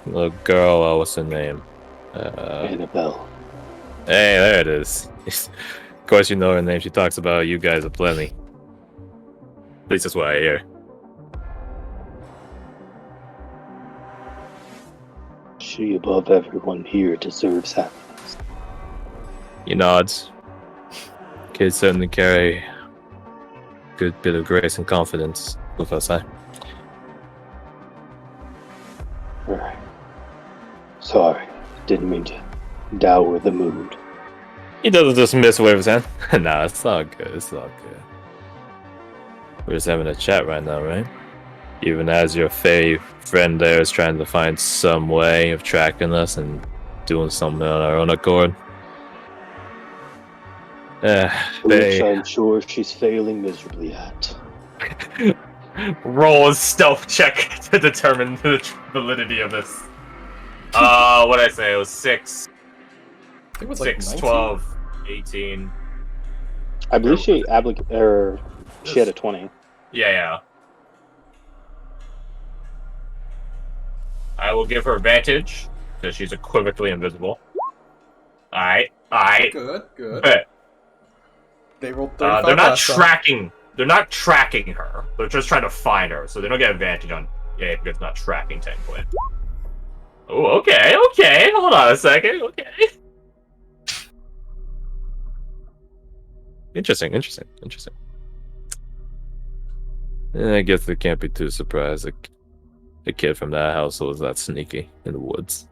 Little girl, what's her name? Annabelle. Hey, there it is. Of course you know her name. She talks about you guys aplenty. At least that's what I hear. She above everyone here deserves happiness. He nods. Kids certainly carry a good bit of grace and confidence with us, huh? Right. Sorry, didn't mean to dour the mood. He doesn't dismiss wave his hand. Nah, it's all good. It's all good. We're just having a chat right now, right? Even as your Fae friend there is trying to find some way of tracking us and doing something on our own accord. Which I'm sure she's failing miserably at. Roll a stealth check to determine the validity of this. What did I say? It was 6. I think it was 6, like 12, 18. I believe she had a 20. Yeah. I will give her advantage because she's equivocally invisible. Alright. Good. Bet. They rolled 35 they're not last time. tracking. They're not tracking her. They're just trying to find her, so they don't get advantage on. Yeah, because it's not tracking technically. Oh, okay. Hold on a second. Okay. Interesting. I guess they can't be too surprised. A kid from that household is that sneaky in the woods.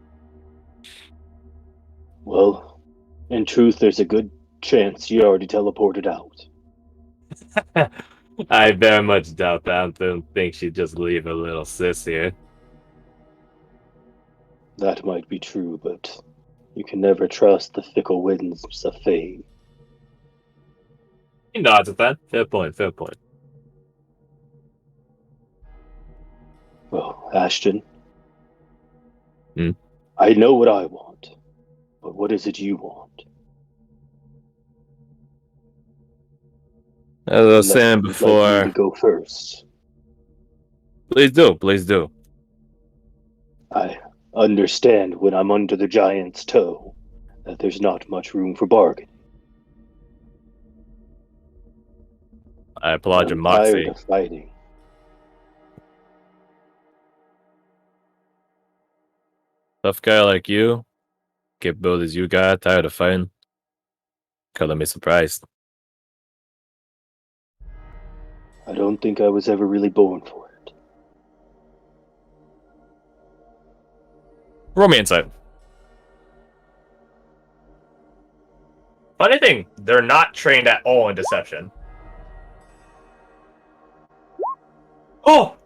Well, in truth, there's a good chance you already teleported out. I very much doubt that. I don't think she'd just leave a little sis here. That might be true, but you can never trust the fickle winds of fate. He nods at that. Fair point. Well, Ashton. Hmm? I know what I want, but what is it you want? As I was saying before, like me to go first. Please do. I understand when I'm under the giant's toe that there's not much room for bargain. I applaud your I'm moxie. tired of fighting. Tough guy like you, capability as you got, tired of fighting. Color me surprised. I don't think I was ever really born for it. Roll me insight. Funny thing, they're not trained at all in deception. Oh!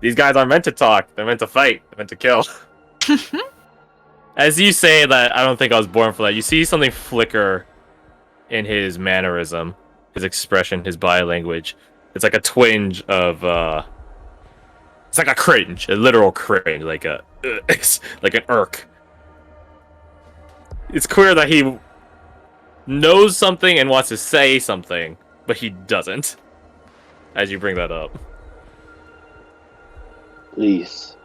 These guys aren't meant to talk. They're meant to fight. They're meant to kill. As you say that, I don't think I was born for that. You see something flicker in his mannerism, his expression, his body language. It's like a twinge of, it's like a cringe, a literal cringe, like an irk. It's clear that he knows something and wants to say something, but he doesn't. As you bring that up. Please.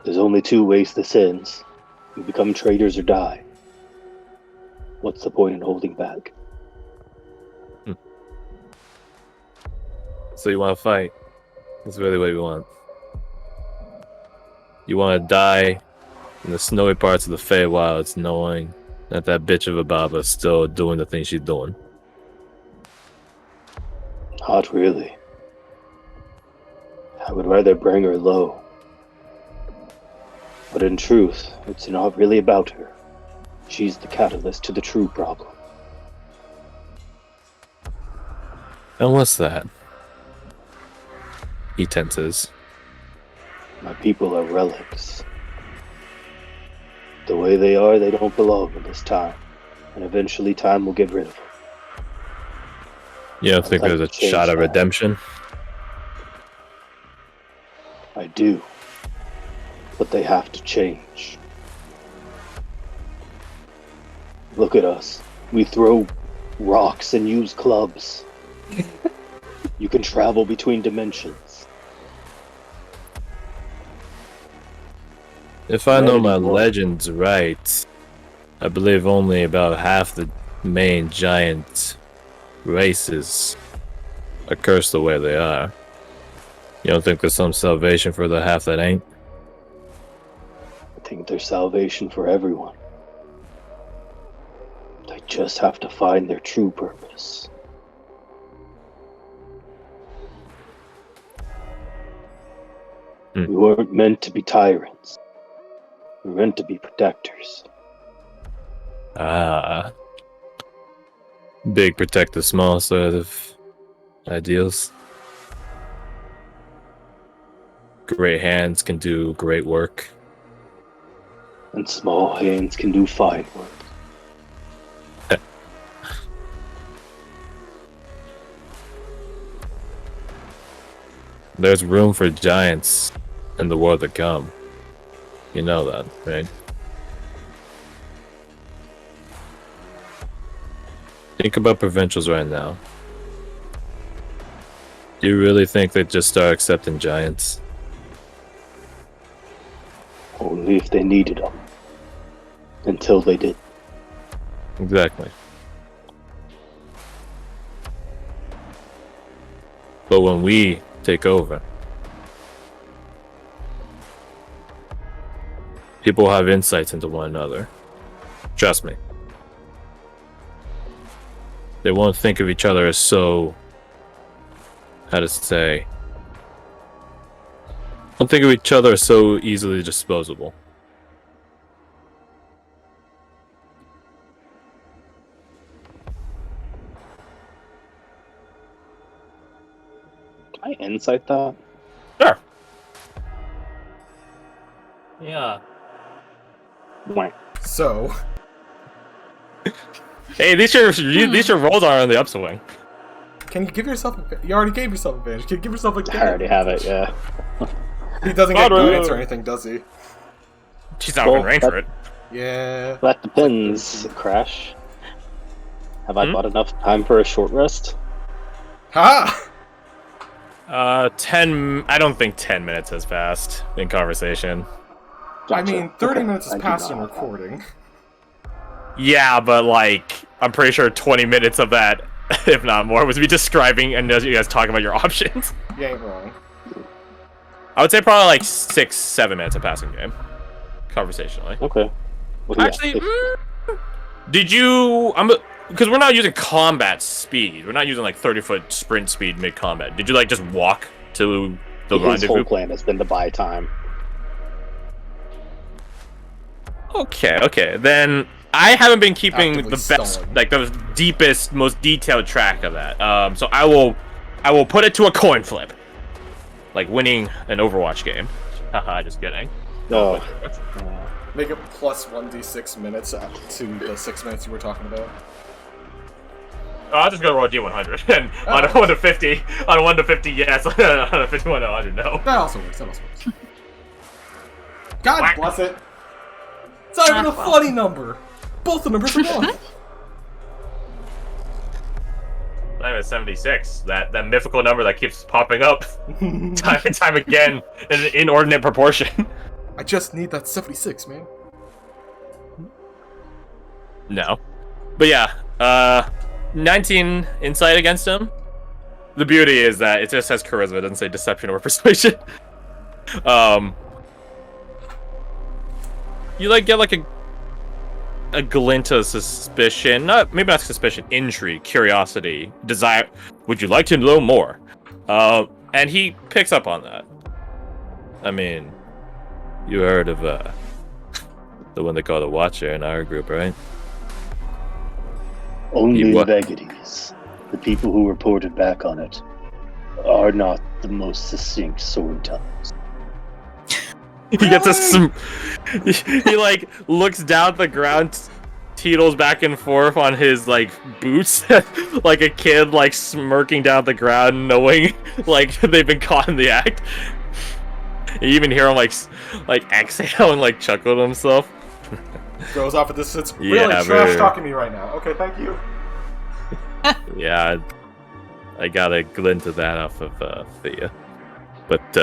There's only two ways this ends. We become traitors or die. What's the point in holding back? So you want to fight? That's really what you want. You want to die in the snowy parts of the Feywilds, knowing that bitch of a Baba is still doing the things she's doing. Not really. I would rather bring her low. But in truth, it's not really about her. She's the catalyst to the true problem. And what's that? He tenses. My people are relics. The way they are, they don't belong in this time. And eventually time will get rid of them. You don't think there's a shot of redemption? I do. But they have to change. Look at us. We throw rocks and use clubs. You can travel between dimensions. If I know Not my anymore. legends right, I believe only about half the main giant races are cursed the way they are. You don't think there's some salvation for the half that ain't? I think there's salvation for everyone. They just have to find their true purpose. Hmm. We weren't meant to be tyrants. We were meant to be protectors. Ah. Big protect the small sort of ideals. Great hands can do great work. And small hands can do fine work. There's room for giants in the world to come. You know that, right? Think about provincials right now. Do you really think they'd just start accepting giants? Only if they needed them. Until they did. Exactly. But when we take over, people have insights into one another. Trust me. They won't think of each other as so... How to say... Don't think of each other as so easily disposable. Can I insight that? Sure. Yeah. Wait. So, Hey, these your rolls are on the upswing. can you give yourself you already gave yourself advantage. Can you give yourself a I already have it, yeah. He doesn't get Moderate. grants or anything, does he? She's not Well, within range that- for it. Yeah. That depends, Crash. Have I Hmm? bought enough time for a short rest? Ha! 10... I don't think 10 minutes has passed in conversation. I Gotcha. mean, 30 Okay, minutes I has do passed in not have that. recording. Yeah, but like, I'm pretty sure 20 minutes of that, if not more, was me describing and you guys talking about your options. You ain't wrong. I would say probably like 6-7 minutes of passing game. Conversationally. Okay. Well, yeah, Actually, if- did you... because we're not using combat speed. We're not using like 30-foot sprint speed mid-combat. Did you like just walk to the his whole rendezvous? plan has been to buy time. Okay. Then I haven't been keeping Actively the best, stalling. like the deepest, most detailed track of that. So I will put it to a coin flip, like winning an Overwatch game. Haha, just kidding. Oh, Make it plus 1d6 minutes to the 6 minutes you were talking about. I'll just go roll a D100 and on a 1 to 50, on a 1 to 50, yes. On a 51 to 100, no. That also works. God Whack. bless it. It's not even a funny number. Both the numbers are wrong. I'm at 76. That mythical number that keeps popping up time and time again in an inordinate proportion. I just need that 76, man. No. But yeah, 19 insight against him. The beauty is that it just says charisma, it doesn't say deception or persuasion. You like get like a glint of suspicion, maybe not suspicion, intrigue, curiosity, desire. Would you like to know more? And he picks up on that. I mean, you heard of the one they call the Watcher in our group, right? only You the what? Vegetes, the people who reported back on it, are not the most succinct storytellers. He gets he like looks down at the ground, teetles back and forth on his like boots, like a kid like smirking down at the ground, knowing like they've been caught in the act. You even hear him like exhale and like chuckle to himself. Goes off at this. It's Yeah, really trash very- talking me right now. Okay, thank you. Yeah, I got a glint of that off of Thea, but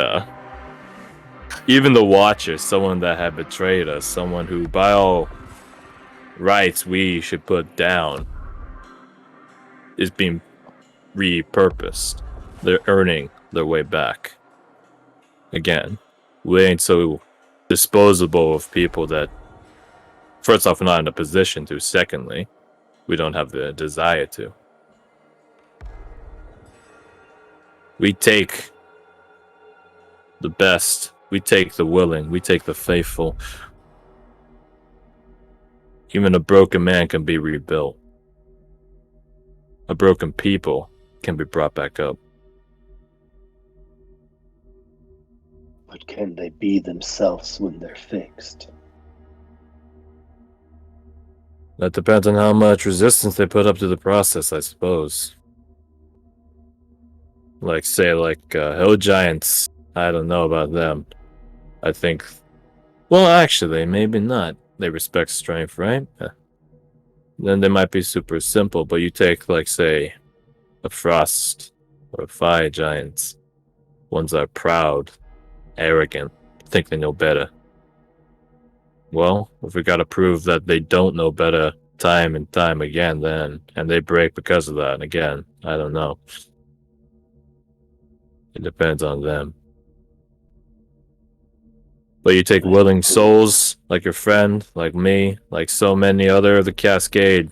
Even the Watcher, someone that had betrayed us, someone who, by all rights, we should put down, is being repurposed. They're earning their way back. Again, we ain't so disposable of people that, first off, we're not in a position to. Secondly, we don't have the desire to. We take the best. We take the willing. We take the faithful. Even a broken man can be rebuilt. A broken people can be brought back up. But can they be themselves when they're fixed? That depends on how much resistance they put up to the process, I suppose. Like, say, hill giants. I don't know about them. I think... Well, actually, maybe not. They respect strength, right? Then they might be super simple, but you take, like, say, a frost or a fire giants. Ones that are proud, arrogant, think they know better. Well, if we gotta prove that they don't know better time and time again, then, and they break because of that, again, I don't know. It depends on them. But you take willing souls, like your friend, like me, like so many other of the Cascade,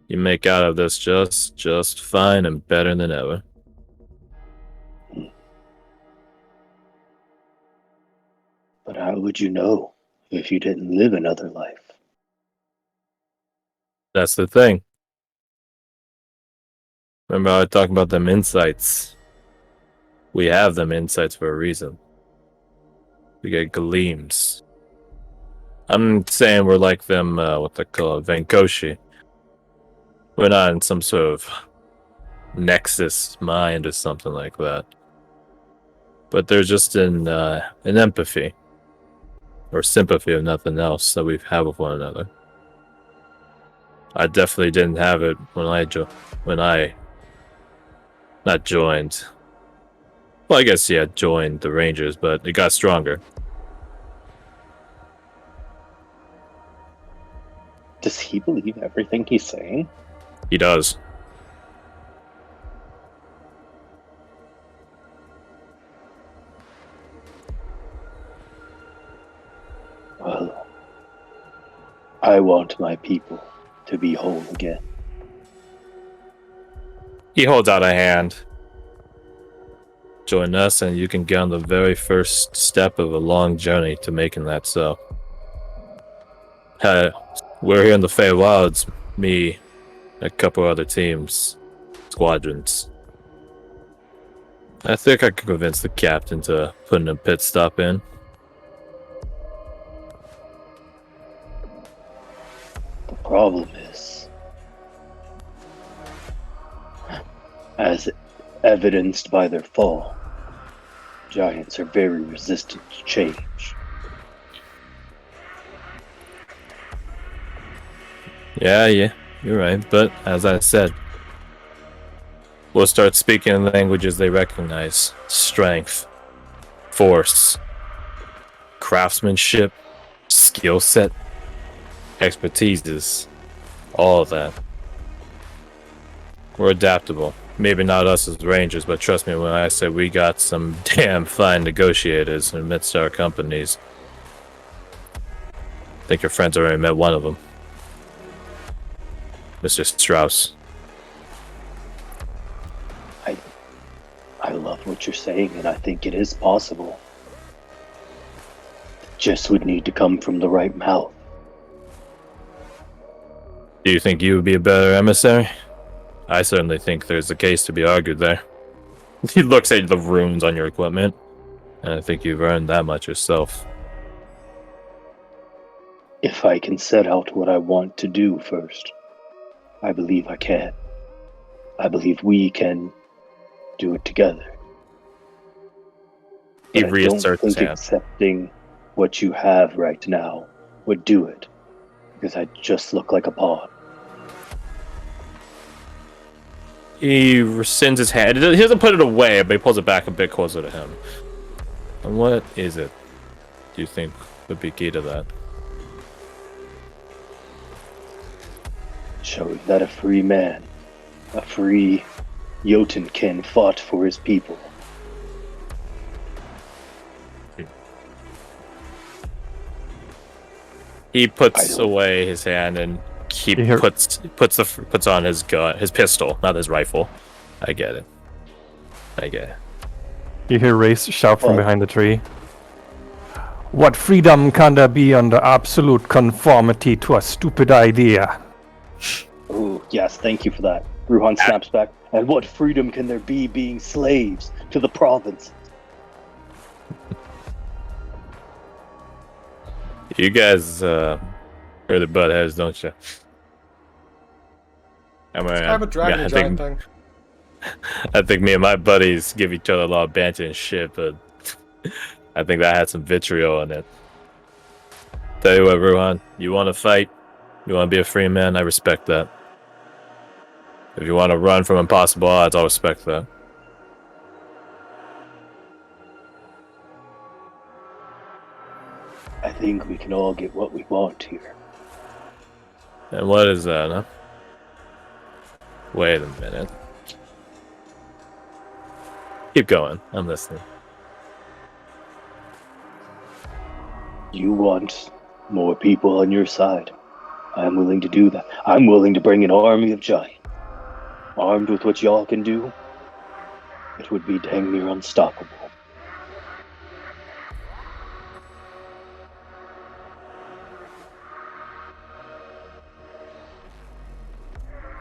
you make out of this just fine and better than ever. But how would you know if you didn't live another life? That's the thing. Remember how I talked about them insights? We have them insights for a reason. We get gleams. I'm saying we're like them, what they call it, Vankoshi. We're not in some sort of nexus mind or something like that. But they're just in empathy. Or sympathy, if nothing else, that we have with one another. I definitely didn't have it when I not joined. Well, I guess, yeah, joined the Rangers, but it got stronger. Does he believe everything he's saying? He does. Well, I want my people to be whole again. He holds out a hand. Join us and you can get on the very first step of a long journey to making that so. We're here in the Feywilds, me, a couple other teams, squadrons. I think I could convince the captain to put in a pit stop in. The problem is, as evidenced by their fall, giants are very resistant to change. Yeah, you're right. But as I said, we'll start speaking in languages they recognize. Strength, force, craftsmanship, skill set, expertises, all of that. We're adaptable. Maybe not us as Rangers, but trust me when I say we got some damn fine negotiators amidst our companies. I think your friends already met one of them. Mr. Strauss. I love what you're saying, and I think it is possible. It just would need to come from the right mouth. Do you think you would be a better emissary? I certainly think there's a case to be argued there. He looks at the runes on your equipment, and I think you've earned that much yourself. If I can set out what I want to do first, I believe I can. I believe we can do it together. He But I don't reasserts his think hand. accepting what you have right now would do it, because I just look like a pawn. He rescinds his hand. He doesn't put it away, but he pulls it back a bit closer to him. And what is it do you think would be key to that? Showing that a free man, a free Jotunkin fought for his people. He I puts don't- away his hand and You hear- puts on his gun, his pistol, not his rifle. I get it. I get it. You hear Race shout from Oh. behind the tree. What freedom can there be under absolute conformity to a stupid idea? Oh, yes, thank you for that. Ruhan snaps back. And what freedom can there be being slaves to the province? You guys heard the butt heads, don't you? I mean, I have a dragon I giant think, thing. I think me and my buddies give each other a lot of banter and shit, but I think that had some vitriol in it. Tell you what, Ruhan, you want to fight? You want to be a free man? I respect that. If you want to run from impossible odds, I'll respect that. I think we can all get what we want here. And what is that, huh? Wait a minute. Keep going. I'm listening. You want more people on your side. I'm willing to do that. I'm willing to bring an army of giants. Armed with what y'all can do, it would be dang near unstoppable.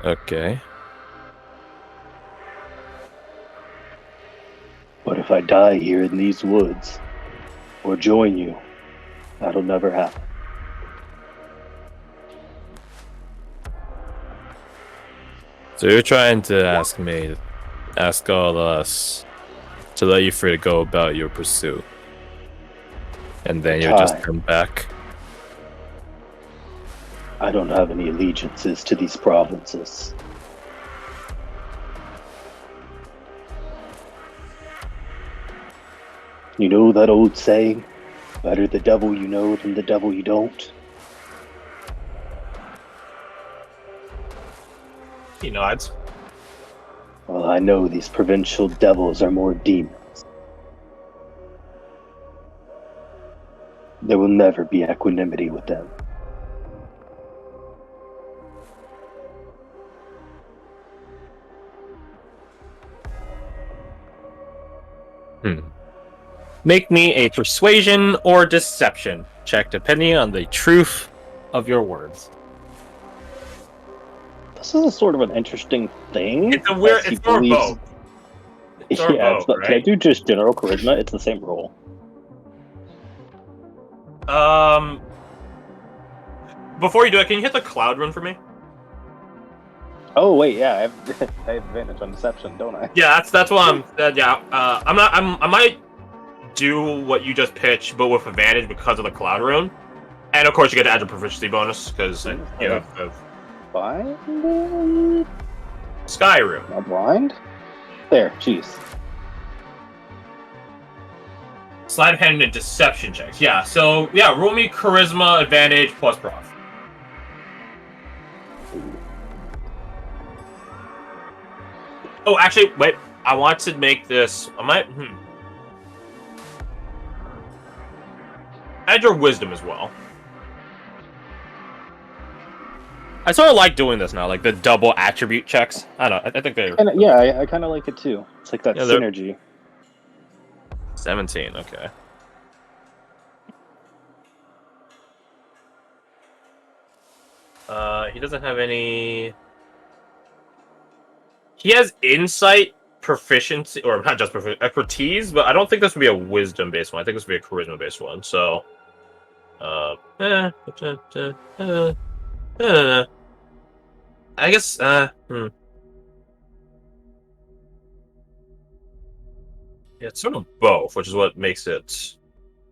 Okay. But if I die here in these woods, or join you, that'll never happen. So you're trying to ask all of us to let you free to go about your pursuit. And then you'll just Time. come back. I don't have any allegiances to these provinces. You know that old saying, better the devil you know than the devil you don't? He nods. Well, I know these provincial devils are more demons. There will never be equanimity with them. Make me a persuasion or deception check, depending on the truth of your words. This is a sort of an interesting thing. It's a weird. as he It's more believes- both. It's our Yeah, vote, it's not, can I right? do just general charisma? It's the same roll. Before you do it, can you hit the cloud rune for me? Oh wait, yeah, I have, I have advantage on deception, don't I? Yeah, that's what I'm. I might do what you just pitched, but with advantage because of the cloud rune, and of course you get to add your proficiency bonus because you have Blind? sky rune. Am I blind? There, jeez. Sleight of hand and deception checks. Yeah, so yeah, roll me charisma advantage plus prof. Oh, actually, wait. I want to make this. I might. Add your wisdom as well. I sort of like doing this now, like the double attribute checks. I don't know. I think they're. And yeah, I kind of like it too. It's like that Yeah, they're- synergy. 17. Okay. He doesn't have any. He has insight, proficiency, or not just expertise, but I don't think this would be a wisdom-based one. I think this would be a charisma-based one. So, I guess. Yeah, it's sort of both, which is what makes it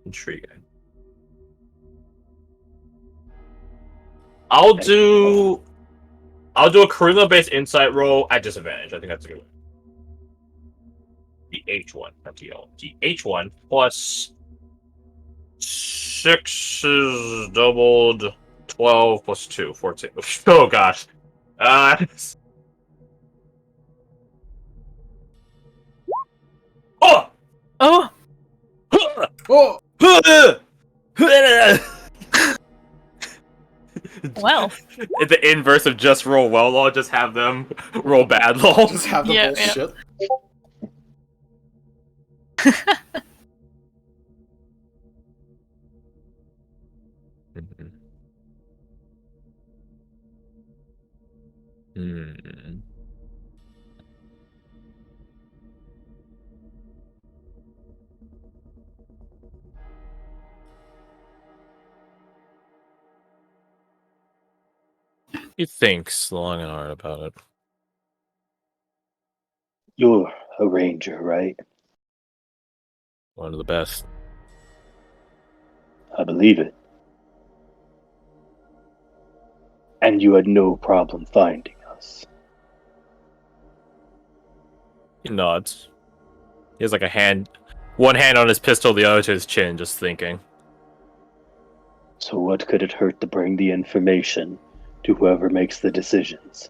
intriguing. I'll do a charisma-based insight roll at disadvantage. I think that's a good one. The H1, not the L. The H1 plus 6 is doubled. 12 plus 2, 14. Oh gosh. Oh! Oh, Oh! well. The inverse of just roll well law, just have them roll bad law. Just have the Yeah, bullshit. Hmm. He thinks long and hard about it. You're a ranger, right? One of the best. I believe it. And you had no problem finding us. He nods. He has like a hand, one hand on his pistol, the other to his chin, just thinking. So what could it hurt to bring the information to whoever makes the decisions?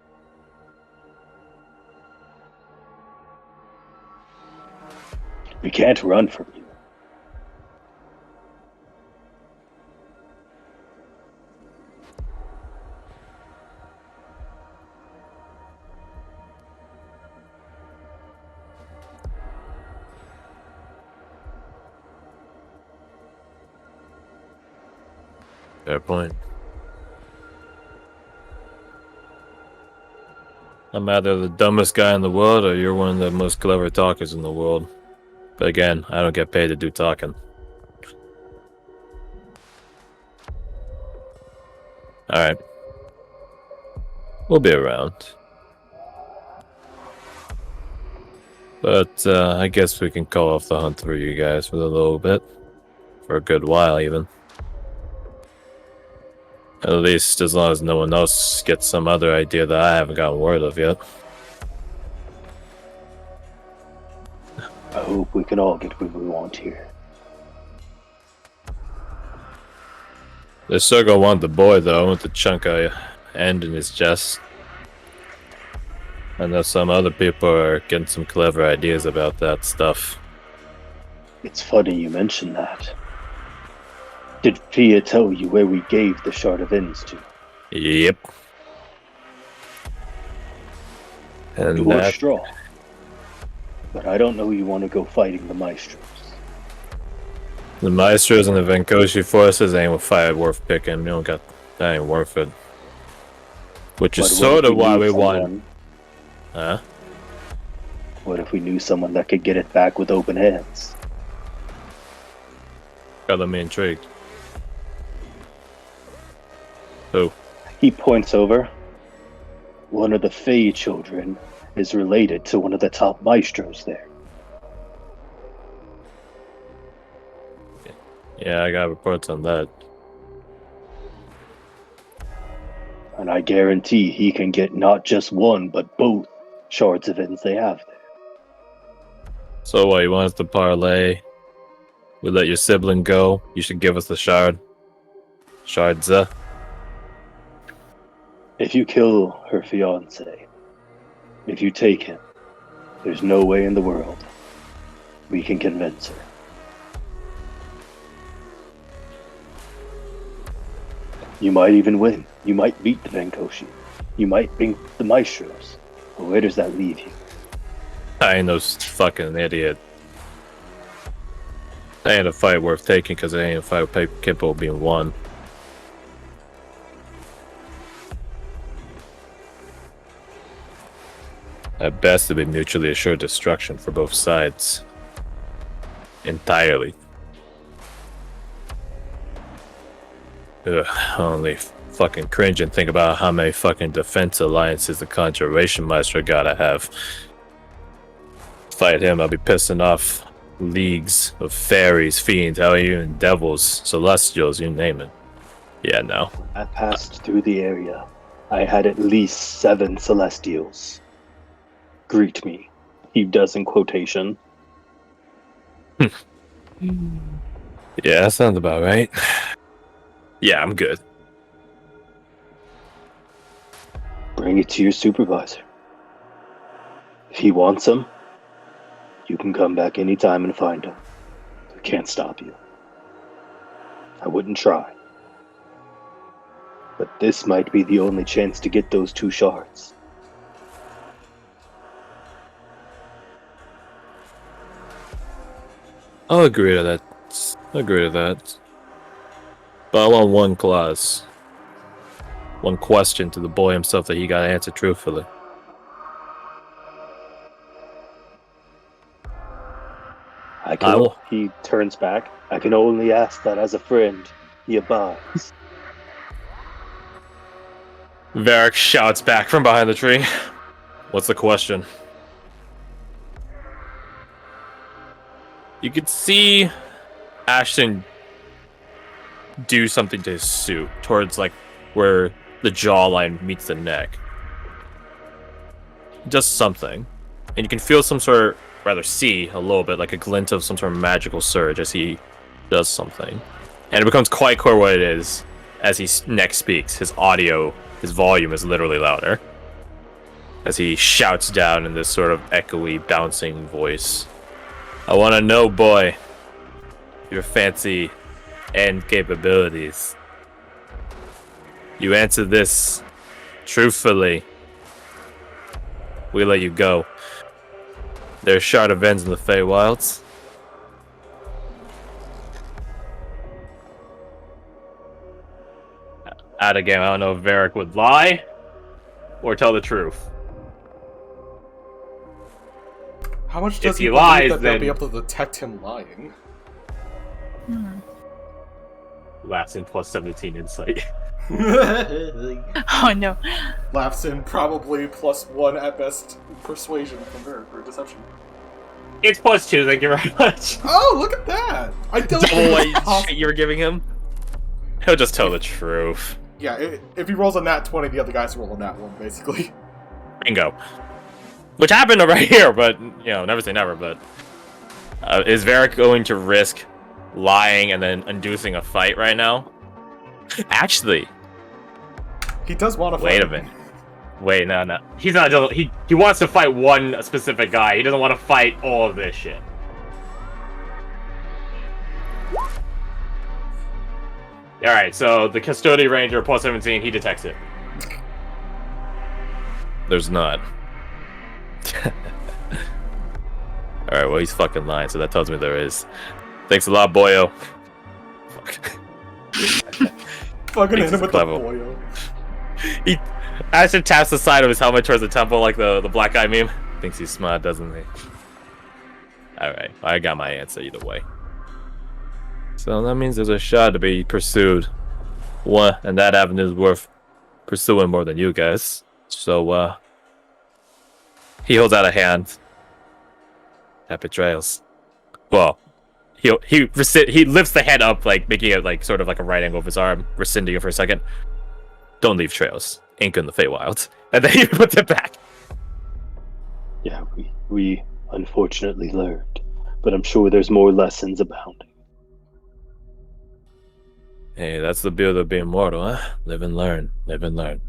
We can't run from you. Fair point. I'm either the dumbest guy in the world or you're one of the most clever talkers in the world. But again, I don't get paid to do talking. Alright. We'll be around. But I guess we can call off the hunt for you guys for a little bit. For a good while, even. At least as long as no one else gets some other idea that I haven't gotten word of yet. I hope we can all get what we want here. They're still gonna want the boy, though, with the chunk of end in his chest. I know some other people are getting some clever ideas about that stuff. It's funny you mention that. Did Fia tell you where we gave the shard of ends to? Yep. And You're that... strong. But I don't know you want to go fighting the Maestros. The Maestros and the Venkoshi forces ain't fight worth picking. You don't got... That ain't worth it. Which is But what sort if of why knew we someone- won. Huh? What if we knew someone that could get it back with open hands? Got me intrigued. Who? He points over. One of the Fey children is related to one of the top maestros there. Yeah, I got reports on that. And I guarantee he can get not just one, but both shards of ends they have there. So what, you want us to parlay? We let your sibling go? You should give us the shard. Shardza. If you kill her fiancé, if you take him, there's no way in the world we can convince her. You might even win. You might beat the Venkoshi. You might beat the Maestros. But where does that leave you? I ain't no fucking idiot. That ain't a fight worth taking because it ain't a fight with Kippo being won. At best, it'd be mutually assured destruction for both sides. Entirely. Ugh, only fucking cringe and think about how many fucking defense alliances the Conjuration Maestro gotta have. Fight him, I'll be pissing off leagues of fairies, fiends, hell, even devils, celestials, you name it. Yeah, no. I passed through the area. I had at least 7 celestials greet me. He does in quotation. Yeah, that sounds about right. Yeah, I'm good. Bring it to your supervisor. If he wants him, you can come back anytime and find him. I can't stop you. I wouldn't try. But this might be the only chance to get those 2 shards. I'll agree to that. Agree to that. But I want one clause. One question to the boy himself that he got to answer truthfully. He turns back. I can only ask that as a friend. He abides. Varric shouts back from behind the tree. What's the question? You could see Ashton do something to his suit towards like where the jawline meets the neck. Just something. And you can feel some sort of, rather see a little bit like a glint of some sort of magical surge as he does something. And it becomes quite clear what it is as he next speaks. His audio, his volume is literally louder. As he shouts down in this sort of echoey, bouncing voice. I want to know, boy, your fancy and capabilities. You answer this truthfully, we let you go. There's shard of ends in the Feywilds. Out again, I don't know if Varric would lie or tell the truth. How much does If he he believe lies, that they'll then- be able to detect him lying? Laughs in plus 17 insight. Oh no. Laughs in probably +1 at best persuasion from her for deception. It's plus 2, thank you very much. Oh, look at that! I don't Double think what it's possible. shit you were giving him. He'll just tell the truth. Yeah, if he rolls a nat 20, the other guys roll a nat 1, basically. Bingo. Which happened right here, but, you know, never say never, but... is Varric going to risk lying and then inducing a fight right now? Actually, He does want to wait a minute. Wait, no. He's not just... He wants to fight one specific guy. He doesn't want to fight all of this shit. Alright, so the Custodian Ranger, plus 17, he detects it. There's not. Alright, well, he's fucking lying, so that tells me there is. Thanks a lot, boyo. Fuck. Fucking hit Thanks, him with clever. the boyo. He actually taps the side of his helmet towards the temple like the black guy meme. Thinks he's smart, doesn't he? Alright, I got my answer either way. So that means there's a shot to be pursued. One, and that avenue is worth pursuing more than you guys. So, he holds out a hand. That betrayals. Well, he lifts the head up, like making it like sort of like a right angle of his arm, rescinding it for a second. Don't leave trails. Ink in the Feywilds. And then he puts it back. Yeah, we unfortunately learned, but I'm sure there's more lessons abounding. Hey, that's the beauty of being mortal, huh? Live and learn. Live and learn.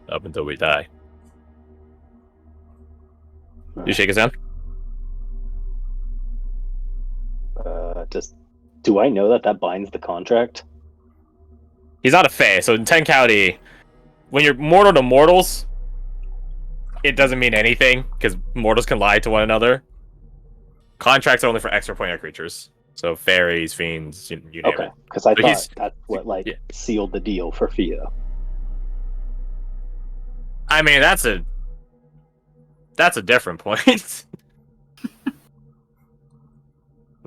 Up until we die. You shake his hand? Do I know that binds the contract? He's not a Fey, so in 10 County, when you're mortal to mortals, it doesn't mean anything, because mortals can lie to one another. Contracts are only for extra pointer creatures. So fairies, fiends, you name Okay, it. because I So thought that's what yeah. sealed the deal for Fia. I mean, that's a different point.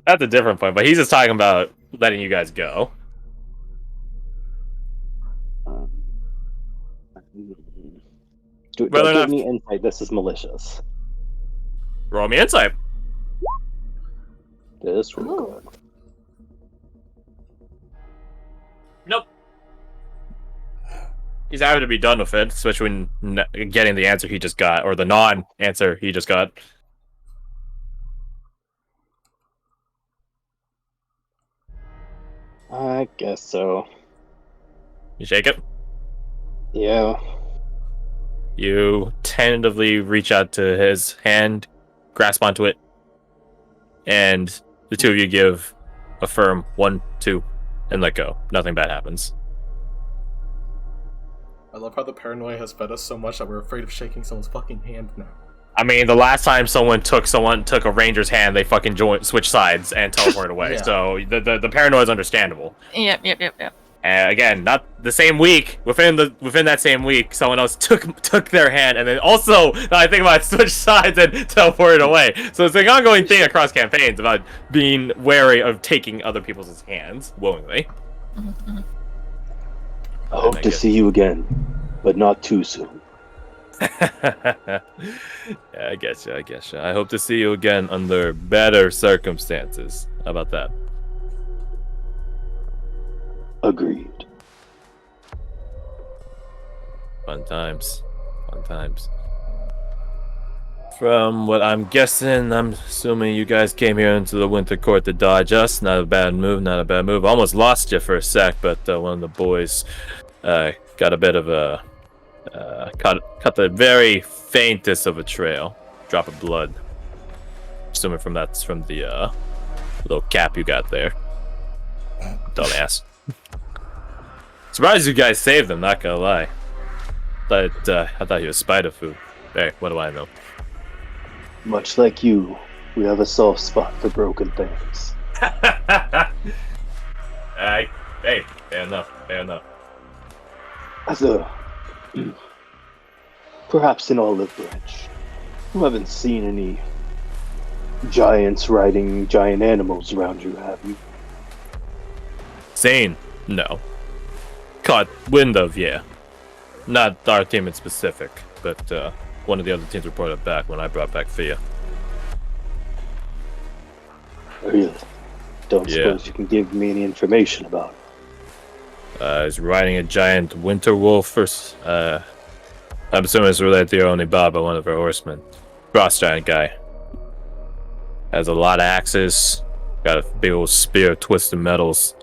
That's a different point, but he's just talking about letting you guys go. Don't Whether or give not- me insight. This is malicious. Roll me insight. This real good. Nope. He's happy to be done with it, especially when getting the answer he just got, or the non-answer he just got. I guess so. You shake it. Yeah. You tentatively reach out to his hand, grasp onto it, and the two of you give a firm 1, 2, and let go. Nothing bad happens. I love how the paranoia has fed us so much that we're afraid of shaking someone's fucking hand now. I mean, the last time someone took a ranger's hand, they fucking switched sides and teleported away. Yeah. So the paranoia is understandable. Yep. And again, not the same week. Within that same week, someone else took their hand, and then also, I think about it, switched sides and teleported away. So it's an ongoing thing across campaigns about being wary of taking other people's hands willingly. I hope to see you again, but not too soon. Yeah, I guess you. I hope to see you again under better circumstances. How about that? Agreed. Fun times. From what I'm guessing, I'm assuming you guys came here into the Winter Court to dodge us. Not a bad move. Almost lost you for a sec, but one of the boys got a bit of a cut the very faintest of a trail. Drop of blood. Assuming that's from the little cap you got there. Dumbass. Surprised you guys saved them, not gonna lie. I thought you were spider food. Hey, what do I know? Much like you, we have a soft spot for broken things. Hey, fair enough. As a... perhaps an olive branch. You haven't seen any giants riding giant animals around you, have you? Sane? No. Caught wind of, yeah. Not our team in specific, but one of the other teams reported back when I brought back Fia. Really? Don't Yeah. suppose you can give me any information about it? He's riding a giant winter wolf. I'm assuming it's related to your only Baba, one of our horsemen. Frost giant guy. Has a lot of axes. Got a big old spear, twisted metals.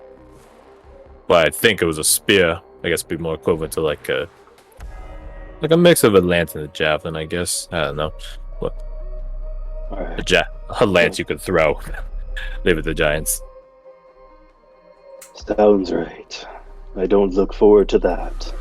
Well, I think it was a spear. I guess it'd be more equivalent to like a mix of a lance and a javelin, I guess. I don't know. What? Alright. A lance you could throw. Leave it to giants. Sounds right. I don't look forward to that.